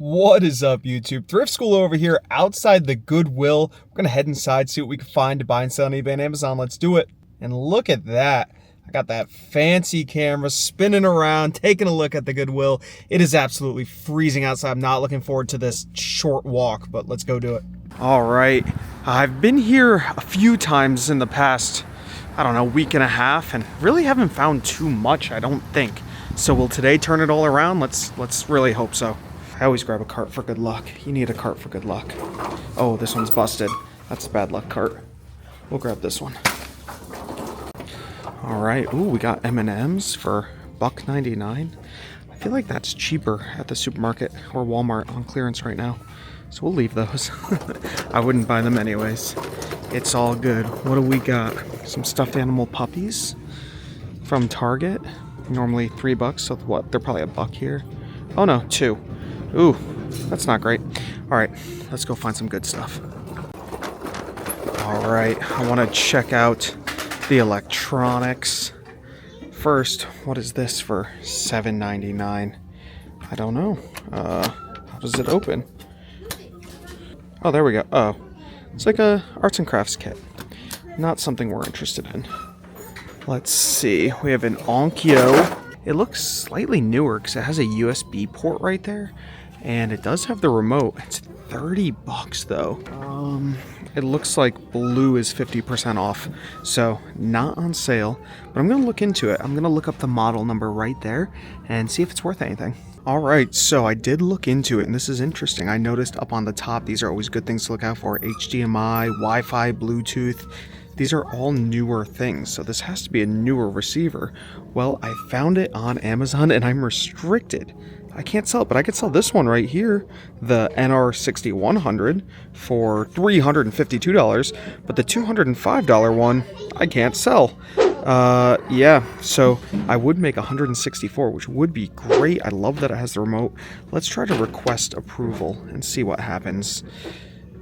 What is up, YouTube? Thrift School over here outside the Goodwill. We're going to head inside, see what we can find to buy and sell on eBay and Amazon. Let's do it. And look at that. I got that fancy camera spinning around, taking a look at the Goodwill. It is absolutely freezing outside. I'm not looking forward to this short walk, but let's go do it. All right. I've been here a few times in the past, I don't know, week and a half, and really haven't found too much, I don't think. So will today turn it all around? Let's really hope so. I always grab a cart for good luck. You need a cart for good luck. Oh, this one's busted. That's a bad luck cart. We'll grab this one. All right. Ooh, we got M&Ms for $1.99. I feel like that's cheaper at the supermarket or Walmart on clearance right now. So we'll leave those. I wouldn't buy them anyways. It's all good. What do we got? Some stuffed animal puppies from Target. Normally $3, so what? They're probably $1 here. Oh no, $2. Ooh, that's not great. All right, let's go find some good stuff. All right, I want to check out the electronics. First, what is this for $7.99? I don't know. How does it open? Oh, there we go. Oh, it's like a arts and crafts kit. Not something we're interested in. Let's see. We have an Onkyo. It looks slightly newer because it has a USB port right there. And it does have the remote. It's $30 though. It looks like blue is 50% off. So not on sale, but I'm gonna look into it. I'm gonna look up the model number right there and see if it's worth anything. All right, so I did look into it and this is interesting. I noticed up on the top, these are always good things to look out for. HDMI, Wi-Fi, Bluetooth. These are all newer things, so this has to be a newer receiver. Well, I found it on Amazon and I'm restricted. I can't sell it, but I could sell this one right here, the NR6100 for $352, but the $205 one, I can't sell. Yeah, so I would make $164, which would be great. I love that it has the remote. Let's try to request approval and see what happens.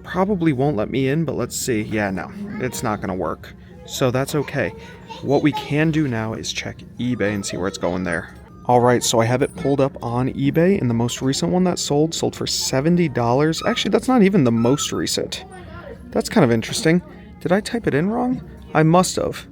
Probably won't let me in, but let's see. Yeah, no, it's not gonna work. So that's okay. What we can do now is check eBay and see where it's going there. Alright, so I have it pulled up on eBay, and the most recent one that sold for $70. Actually, that's not even the most recent. That's kind of interesting. Did I type it in wrong? I must have.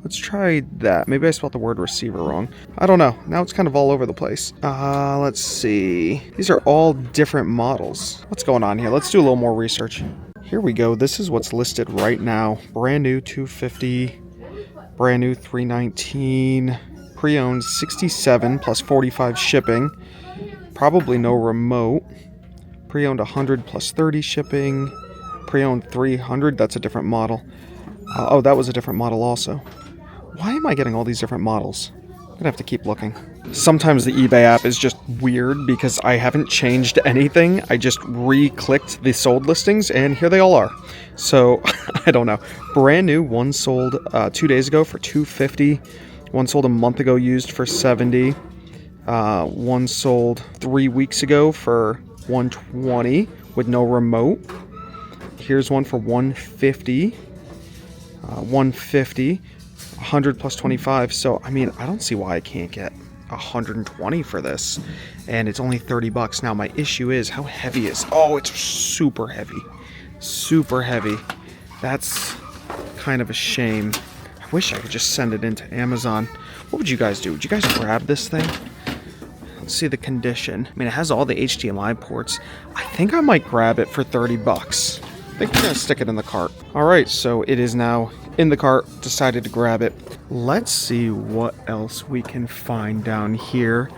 Let's try that. Maybe I spelled the word receiver wrong. I don't know. Now it's kind of all over the place. Let's see. These are all different models. What's going on here? Let's do a little more research. Here we go. This is what's listed right now. Brand new $250. Brand new $319. Pre-owned $67 plus $45 shipping. Probably no remote. Pre-owned $100 plus $30 shipping. Pre-owned $300. That's a different model. Oh, that was a different model also. Why am I getting all these different models? I'm gonna have to keep looking. Sometimes the eBay app is just weird because I haven't changed anything. I just re-clicked the sold listings and here they all are. So, I don't know. Brand new, one sold 2 days ago for $250. One sold a month ago used for $70. One sold 3 weeks ago for $120 with no remote. Here's one for $150. $150. 100 plus 25. So, I mean, I don't see why I can't get 120 for this. And it's only $30. Now, my issue is how heavy is. Oh, it's super heavy. Super heavy. That's kind of a shame. I wish I could just send it into Amazon. What would you guys do? Would you guys grab this thing? Let's see the condition. I mean, it has all the HDMI ports. I think I might grab it for $30. I think we're gonna stick it in the cart. All right, so it is now in the cart. Decided to grab it. Let's see what else we can find down here.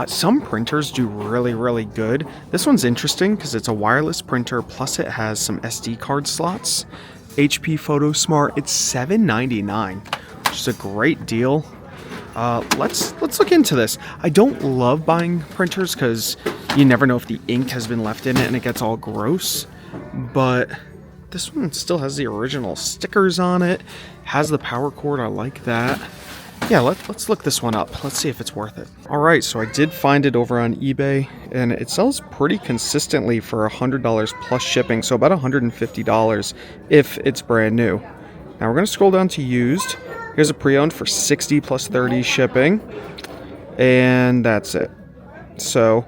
Some printers do really good. This one's interesting because it's a wireless printer, plus it has some SD card slots. HP PhotoSmart. It's $7.99, which is a great deal. Let's look into this. I don't love buying printers because you never know if the ink has been left in it and it gets all gross. But this one still has the original stickers on it. Has the power cord. I like that. Yeah, let's look this one up. Let's see if it's worth it. All right, so I did find it over on eBay, and it sells pretty consistently for $100 plus shipping, so about $150 if it's brand new. Now we're gonna scroll down to used. Here's a pre-owned for $60 plus $30 shipping, and that's it. So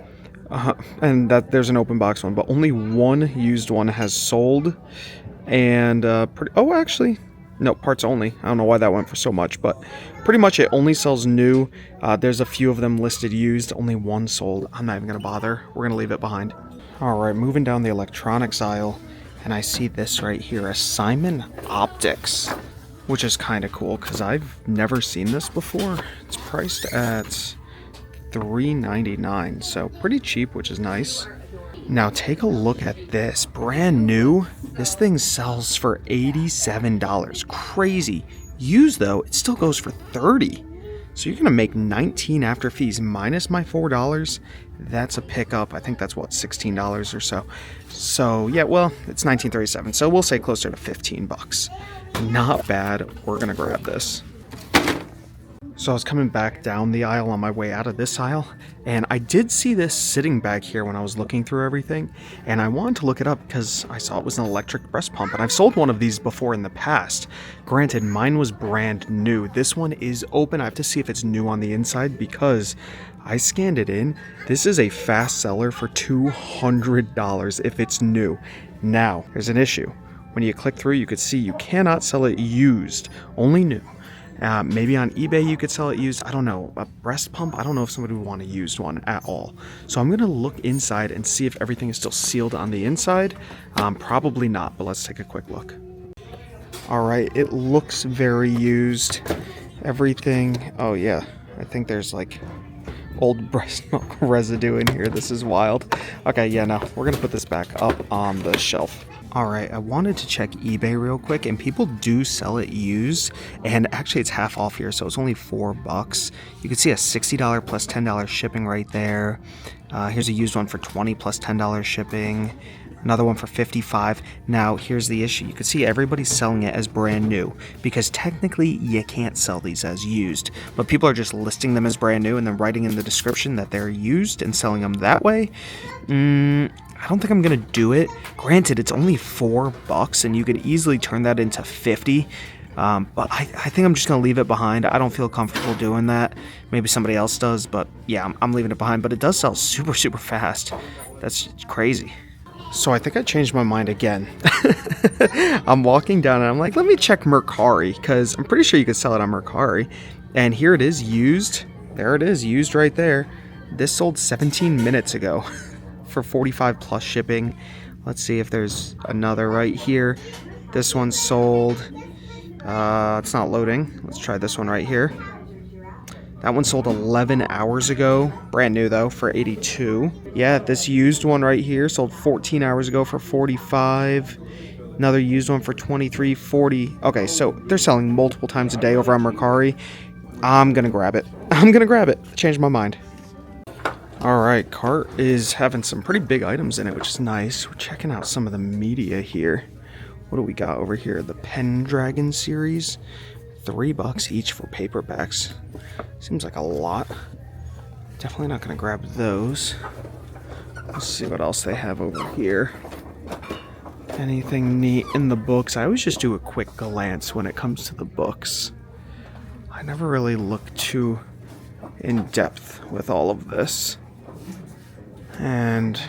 and that there's an open box one, but only one used one has sold. And oh, actually, no, parts only. I don't know why that went for so much, but pretty much it only sells new. There's a few of them listed used, only one sold. I'm not even gonna bother. We're gonna leave it behind. All right, moving down the electronics aisle, and I see this right here, a Simon Optics, which is kind of cool because I've never seen this before. It's priced at $3.99, so pretty cheap, which is nice. Now take a look at this, brand new. This thing sells for $87, crazy. Used though, it still goes for $30. So you're gonna make $19 after fees minus my $4. That's a pickup. I think that's what, $16 or so. So yeah, well, it's $19.37. So we'll say closer to $15. Not bad. We're gonna grab this. So I was coming back down the aisle on my way out of this aisle, and I did see this sitting back here when I was looking through everything, and I wanted to look it up because I saw it was an electric breast pump, and I've sold one of these before in the past. Granted, mine was brand new. This one is open. I have to see if it's new on the inside because I scanned it in. This is a fast seller for $200 if it's new. Now, there's an issue. When you click through, you could see you cannot sell it used, only new. Maybe on eBay you could sell it used. I don't know. A breast pump? I don't know if somebody would want a used one at all. So I'm going to look inside and see if everything is still sealed on the inside. Probably not, but let's take a quick look. Alright, it looks very used. Everything. Oh yeah, I think there's like old breast milk residue in here. This is wild. Okay, yeah, no, we're going to put this back up on the shelf. Alright, I wanted to check eBay real quick, and people do sell it used, and actually it's half off here, so it's only $4. You can see a $60 plus $10 shipping right there. Here's a used one for $20 plus $10 shipping. Another one for $55. Now, here's the issue. You can see everybody's selling it as brand new, because technically you can't sell these as used, but people are just listing them as brand new and then writing in the description that they're used and selling them that way. I don't think I'm gonna do it. Granted, it's only $4 and you could easily turn that into 50. But I think I'm just gonna leave it behind. I don't feel comfortable doing that. Maybe somebody else does, but yeah, I'm leaving it behind. But it does sell super fast. That's crazy. So I think I changed my mind again. I'm walking down and I'm like, let me check Mercari, because I'm pretty sure you could sell it on Mercari. And here it is, used. There it is, used right there. This sold 17 minutes ago. For $45 plus shipping. Let's see if there's another right here. This one's sold. It's not loading. Let's try this one right here. That one sold 11 hours ago. Brand new though, for $82. Yeah, this used one right here sold 14 hours ago for $45. Another used one for $23, $40. Okay, so they're selling multiple times a day over on Mercari. I'm gonna grab it. I'm gonna grab it. Changed my mind. Alright, cart is having some pretty big items in it, which is nice. We're checking out some of the media here. What do we got over here? The Pendragon series. $3 each for paperbacks. Seems like a lot. Definitely not going to grab those. Let's see what else they have over here. Anything neat in the books? I always just do a quick glance when it comes to the books. I never really look too in depth with all of this. And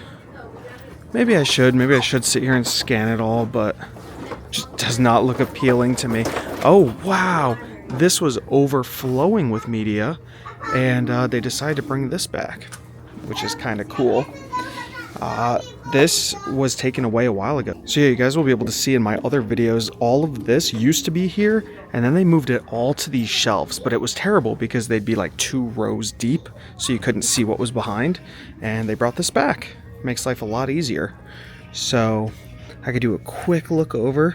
maybe I should sit here and scan it all, but it just does not look appealing to me. Oh, wow. This was overflowing with media, and they decided to bring this back, which is kind of cool. This was taken away a while ago. So yeah, you guys will be able to see in my other videos, all of this used to be here, and then they moved it all to these shelves, but it was terrible because they'd be like 2 rows deep, so you couldn't see what was behind, and they brought this back. Makes life a lot easier. So I could do a quick look over,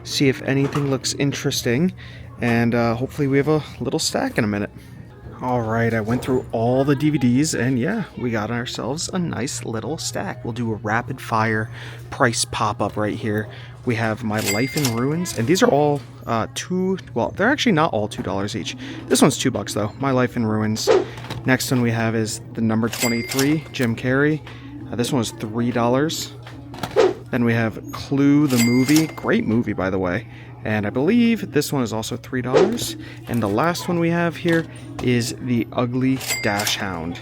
see if anything looks interesting, and hopefully we have a little stack in a minute. Alright, I went through all the DVDs, and yeah, we got ourselves a nice little stack. We'll do a rapid fire price pop-up right here. We have My Life in Ruins, and these are all they're actually not all $2 each. This one's $2 though, My Life in Ruins. Next one we have is the number 23, Jim Carrey. This one is $3. Then we have Clue the movie, great movie by the way. And I believe this one is also $3. And the last one we have here is The Ugly Dash Hound.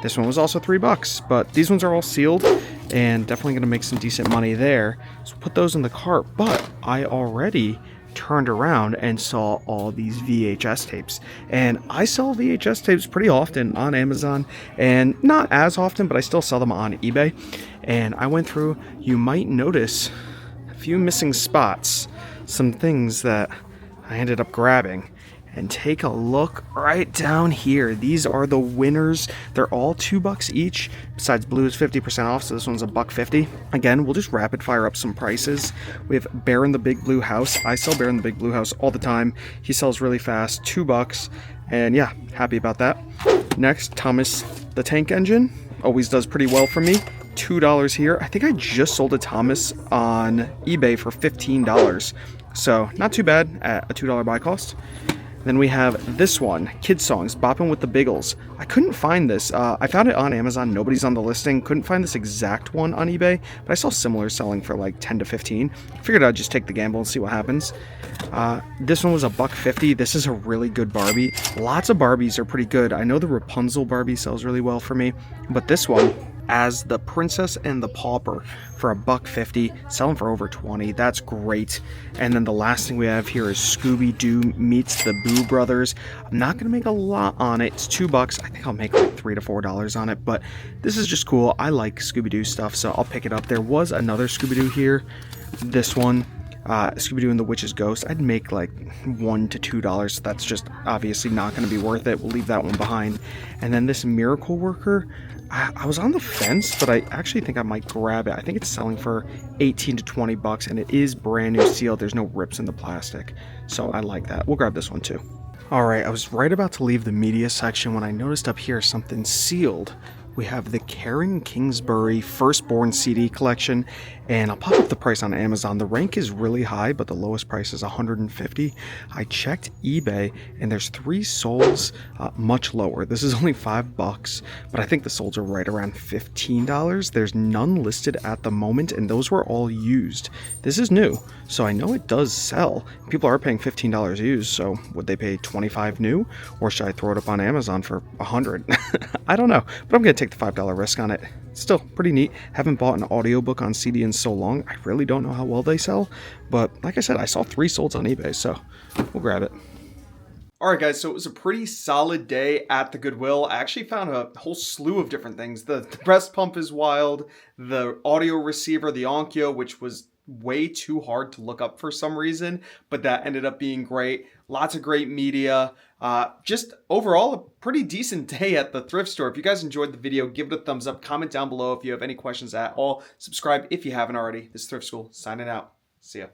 This one was also $3, but these ones are all sealed and definitely going to make some decent money there. So put those in the cart, but I already turned around and saw all these VHS tapes. And I sell VHS tapes pretty often on Amazon, and not as often, but I still sell them on eBay. And I went through, you might notice a few missing spots, some things that I ended up grabbing. And take a look right down here. These are the winners. They're all $2 each. Besides blue is 50% off, so this one's $1.50. Again, we'll just rapid fire up some prices. We have Bear in the Big Blue House. I sell Bear in the Big Blue House all the time. He sells really fast, $2. And yeah, happy about that. Next, Thomas the Tank Engine. Always does pretty well for me. $2 here. I think I just sold a Thomas on eBay for $15. So not too bad at a $2 buy cost. Then we have this one, Kid Songs, Boppin' with the Biggles. I couldn't find this. I found it on Amazon. Nobody's on the listing. Couldn't find this exact one on eBay, but I saw similar selling for like 10 to 15. Figured I'd just take the gamble and see what happens. This one was $1.50. This is a really good Barbie. Lots of Barbies are pretty good. I know the Rapunzel Barbie sells really well for me, but this one, as the Princess and the Pauper for $1.50, selling for over $20. That's great. And then the last thing we have here is Scooby-Doo meets the Boo Brothers. I'm not gonna make a lot on it. It's $2. I think I'll make like $3 to $4 on it, but this is just cool. I like Scooby-Doo stuff, so I'll pick it up. There was another Scooby-Doo here. This one, Scooby-Doo and the Witch's Ghost. I'd make like $1 to $2. That's just obviously not going to be worth it. We'll leave that one behind. And then this Miracle Worker, I was on the fence, but I actually think I might grab it. I think it's selling for $18 to $20, and it is brand new sealed. There's no rips in the plastic, so I like that. We'll grab this one too. All right, I was right about to leave the media section when I noticed up here something sealed. We have the Karen Kingsbury Firstborn CD collection, and I'll pop up the price on Amazon. The rank is really high, but the lowest price is $150. I checked eBay, and there's 3 solds much lower. This is only $5, but I think the solds are right around $15. There's none listed at the moment, and those were all used. This is new, so I know it does sell. People are paying $15 used, so would they pay $25 new, or should I throw it up on Amazon for $100? I don't know, but I'm gonna take the $5 risk on it. Still pretty neat. Haven't bought an audiobook on CD in so long. I really don't know how well they sell, but like I said, I saw 3 solds on eBay, so we'll grab it. All right, guys, so it was a pretty solid day at the Goodwill. I actually found a whole slew of different things. The breast pump is wild, the audio receiver, the Onkyo, which was way too hard to look up for some reason, but that ended up being great. Lots of great media. Just overall, a pretty decent day at the thrift store. If you guys enjoyed the video, give it a thumbs up. Comment down below if you have any questions at all. Subscribe if you haven't already. This is Thrift School signing out. See ya.